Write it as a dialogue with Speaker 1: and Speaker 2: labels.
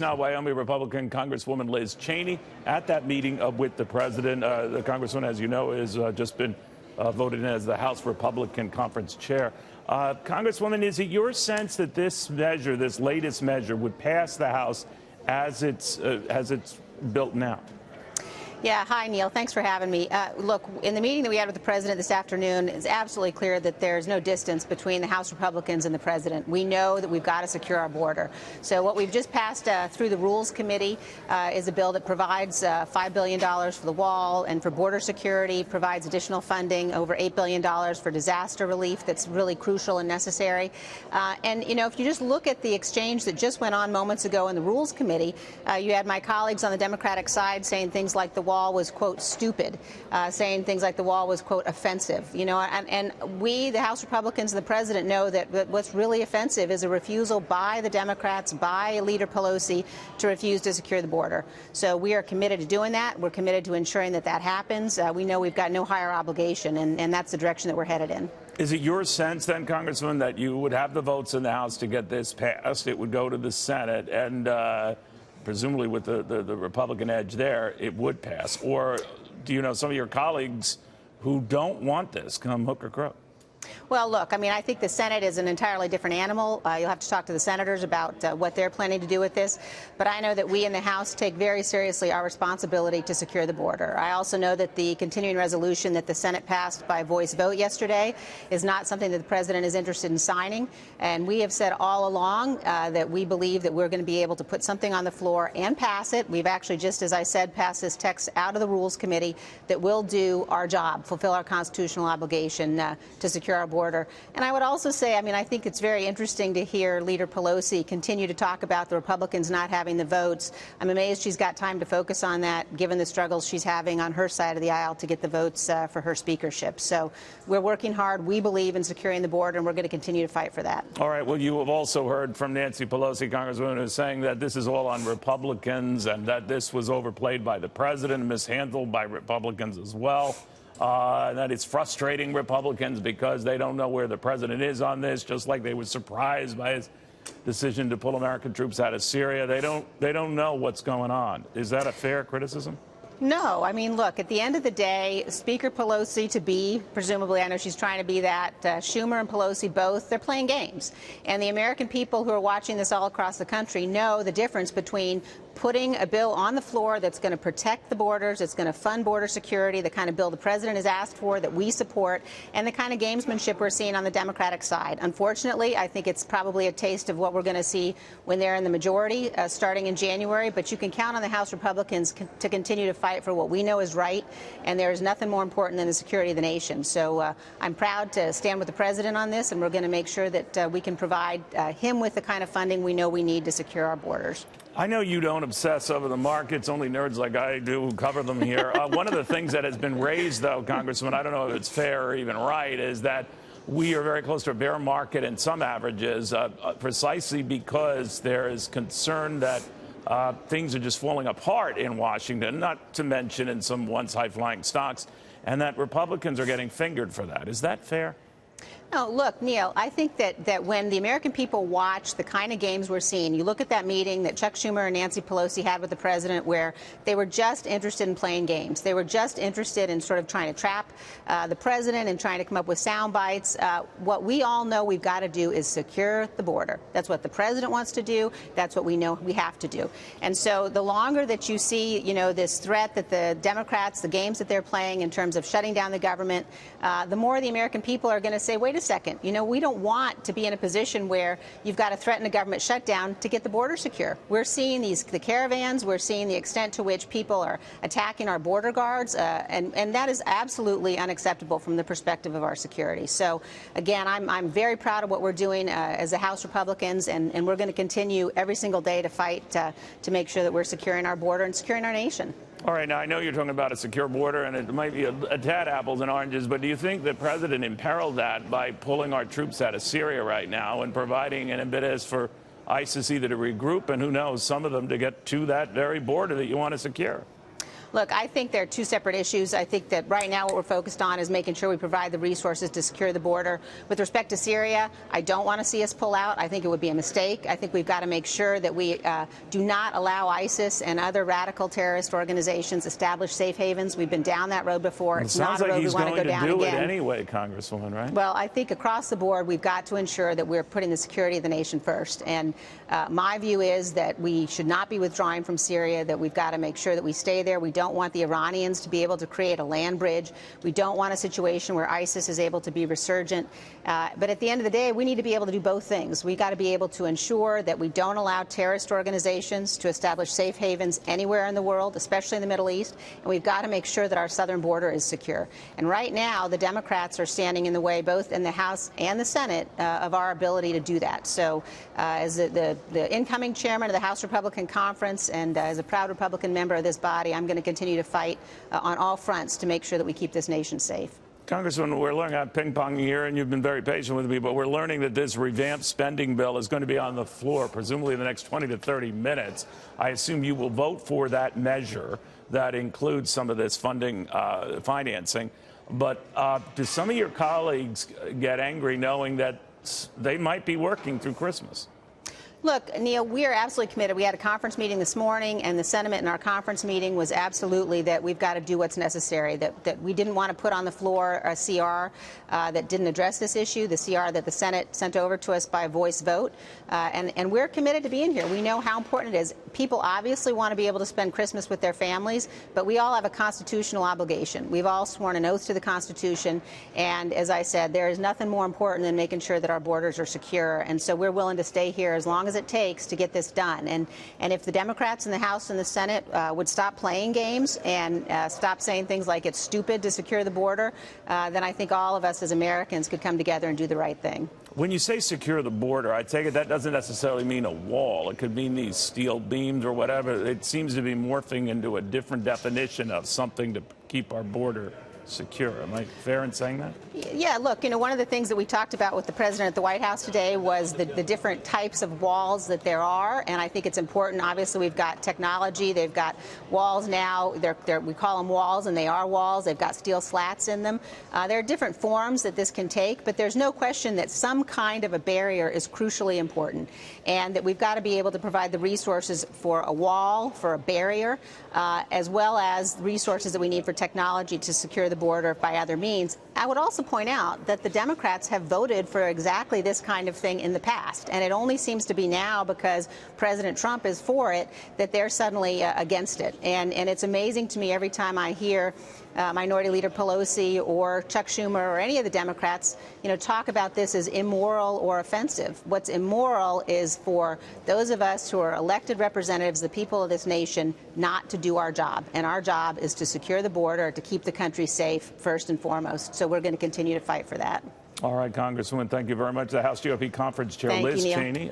Speaker 1: Now, Wyoming Republican Congresswoman Liz Cheney at that meeting with the president. The congresswoman, as you know, has just been voted in as the House Republican Conference chair. Congresswoman, is it your sense that this measure, this latest measure, would pass the House as it's built now?
Speaker 2: Yeah. Hi, Neil. Thanks for having me. Look, in the meeting that we had with the president this afternoon, it's absolutely clear that there's no distance between the House Republicans and the president. We know that we've got to secure our border. So what we've just passed through the Rules Committee is a bill that provides $5 billion for the wall and for border security, provides additional funding, over $8 billion for disaster relief that's really crucial and necessary. And, you know, if you just look at the exchange that just went on moments ago in the Rules Committee, you had my colleagues on the Democratic side saying things like the wall was, quote, stupid, saying things like the wall was, quote, offensive. You know, and we, the House Republicans and the president, know that what's really offensive is a refusal by the Democrats, by Leader Pelosi, to refuse to secure the border. So we are committed to doing that. We're committed to ensuring that that happens. We know we've got no higher obligation, and that's the direction that we're headed in.
Speaker 1: Is it your sense, then, Congressman, that you would have the votes in the House to get this passed? It would go to the Senate, and presumably with the Republican edge there, it would pass? Or do you know some of your colleagues who don't want this come hook or crook?
Speaker 2: Well, look, I mean, I think the Senate is an entirely different animal. You'll have to talk to the senators about what they're planning to do with this. But I know that we in the House take very seriously our responsibility to secure the border. I also know that the continuing resolution that the Senate passed by voice vote yesterday is not something that the president is interested in signing. And we have said all along that we believe that we're going to be able to put something on the floor and pass it. We've actually, just as I said, passed this text out of the Rules Committee that will do our job, fulfill our constitutional obligation to secure our border. And I would also say, I mean, I think it's very interesting to hear Leader Pelosi continue to talk about the Republicans not having the votes. I'm amazed she's got time to focus on that, given the struggles she's having on her side of the aisle to get the votes for her speakership. So we're working hard. We believe in securing the border, and we're going to continue to fight for that. All
Speaker 1: right. Well, you have also heard from Nancy Pelosi, Congresswoman, who's saying that this is all on Republicans and that this was overplayed by the president, mishandled by Republicans as well. That it's frustrating Republicans because they don't know where the president is on this, just like they were surprised by his decision to pull American troops out of Syria. They don't know what's going on. Is that a fair criticism?
Speaker 2: No. I mean, look, at the end of the day, Speaker Pelosi to be, presumably, I know she's trying to be that, Schumer and Pelosi both, they're playing games. And the American people who are watching this all across the country know the difference between putting a bill on the floor that's going to protect the borders, it's going to fund border security, the kind of bill the president has asked for that we support, and the kind of gamesmanship we're seeing on the Democratic side. Unfortunately, I think it's probably a taste of what we're going to see when they're in the majority starting in January. But you can count on the House Republicans to continue to fight for what we know is right, and there is nothing more important than the security of the nation. So I'm proud to stand with the president on this, and we're going to make sure that we can provide him with the kind of funding we know we need to secure our borders.
Speaker 1: I know you don't obsess over the markets. Only nerds like I do who cover them here. One of the things that has been raised, though, Congressman, I don't know if it's fair or even right, is that we are very close to a bear market in some averages, precisely because there is concern that things are just falling apart in Washington, not to mention in some once high-flying stocks, and that Republicans are getting fingered for that. Is that fair?
Speaker 2: No, look, Neil, I think that when the American people watch the kind of games we're seeing, you look at that meeting that Chuck Schumer and Nancy Pelosi had with the president where they were just interested in playing games. They were just interested in sort of trying to trap the president and trying to come up with sound bites. What we all know we've got to do is secure the border. That's what the president wants to do. That's what we know we have to do. And so the longer that you see, you know, this threat that the Democrats, the games that they're playing in terms of shutting down the government, the more the American people are going to say, wait a second, you know, we don't want to be in a position where you've got to threaten a government shutdown to get the border secure. We're seeing the caravans. We're seeing the extent to which people are attacking our border guards, and that is absolutely unacceptable from the perspective of our security. So, again, I'm very proud of what we're doing as the House Republicans, and we're going to continue every single day to fight to make sure that we're securing our border and securing our nation.
Speaker 1: All right. Now, I know you're talking about a secure border, and it might be a tad apples and oranges, but do you think the president imperiled that by pulling our troops out of Syria right now and providing an impetus for ISIS either to regroup and, who knows, some of them to get to that very border that you want to secure?
Speaker 2: Look, I think there are two separate issues. I think that right now what we're focused on is making sure we provide the resources to secure the border. With respect to Syria, I don't want to see us pull out. I think it would be a mistake. I think we've got to make sure that we do not allow ISIS and other radical terrorist organizations establish safe havens. We've been down that road before.
Speaker 1: It sounds like he's going to do it anyway, Congresswoman, right?
Speaker 2: Well, I think across the board, we've got to ensure that we're putting the security of the nation first. And my view is that we should not be withdrawing from Syria, that we've got to make sure that we stay there. We don't want the Iranians to be able to create a land bridge. We don't want a situation where ISIS is able to be resurgent. But at the end of the day, we need to be able to do both things. We've got to be able to ensure that we don't allow terrorist organizations to establish safe havens anywhere in the world, especially in the Middle East. And we've got to make sure that our southern border is secure. And right now, the Democrats are standing in the way, both in the House and the Senate, of our ability to do that. So as the incoming chairman of the House Republican Conference and as a proud Republican member of this body, I'm going to continue to fight on all fronts to make sure that we keep this nation safe.
Speaker 1: Congressman, we're learning about ping-pong here, and you've been very patient with me, but we're learning that this revamped spending bill is going to be on the floor, presumably in the next 20 to 30 minutes. I assume you will vote for that measure that includes some of this funding, financing. But do some of your colleagues get angry knowing that they might be working through Christmas?
Speaker 2: Look, Neil, we are absolutely committed. We had a conference meeting this morning, and the sentiment in our conference meeting was absolutely that we've got to do what's necessary, that we didn't want to put on the floor a CR that didn't address this issue, the CR that the Senate sent over to us by voice vote. And we're committed to being here. We know how important it is. People obviously want to be able to spend Christmas with their families, but we all have a constitutional obligation. We've all sworn an oath to the Constitution, and as I said, there is nothing more important than making sure that our borders are secure. And so we're willing to stay here as long as it takes to get this done. And if the Democrats in the House and the Senate would stop playing games and stop saying things like it's stupid to secure the border, then I think all of us as Americans could come together and do the right thing.
Speaker 1: When you say secure the border, I take it that doesn't necessarily mean a wall. It could mean these steel beams or whatever. It seems to be morphing into a different definition of something to keep our border secure. Am I fair in saying that?
Speaker 2: Yeah, look, one of the things that we talked about with the president at the White House today was the different types of walls that there are, and I think it's important. Obviously, we've got technology. They've got walls now. We call them walls, and they are walls. They've got steel slats in them. There are different forms that this can take, but there's no question that some kind of a barrier is crucially important, and that we've got to be able to provide the resources for a wall, for a barrier, as well as resources that we need for technology to secure the border by other means. I would also point out that the Democrats have voted for exactly this kind of thing in the past, and it only seems to be now because President Trump is for it that they're suddenly against it. And it's amazing to me every time I hear Minority Leader Pelosi or Chuck Schumer or any of the Democrats, talk about this as immoral or offensive. What's immoral is for those of us who are elected representatives, the people of this nation, not to do our job. And our job is to secure the border, to keep the country safe first and foremost. So we're going to continue to fight for that.
Speaker 1: All right, Congresswoman, thank you very much. The House GOP Conference Chair,
Speaker 2: Thank
Speaker 1: Liz
Speaker 2: you, Neil.
Speaker 1: Cheney.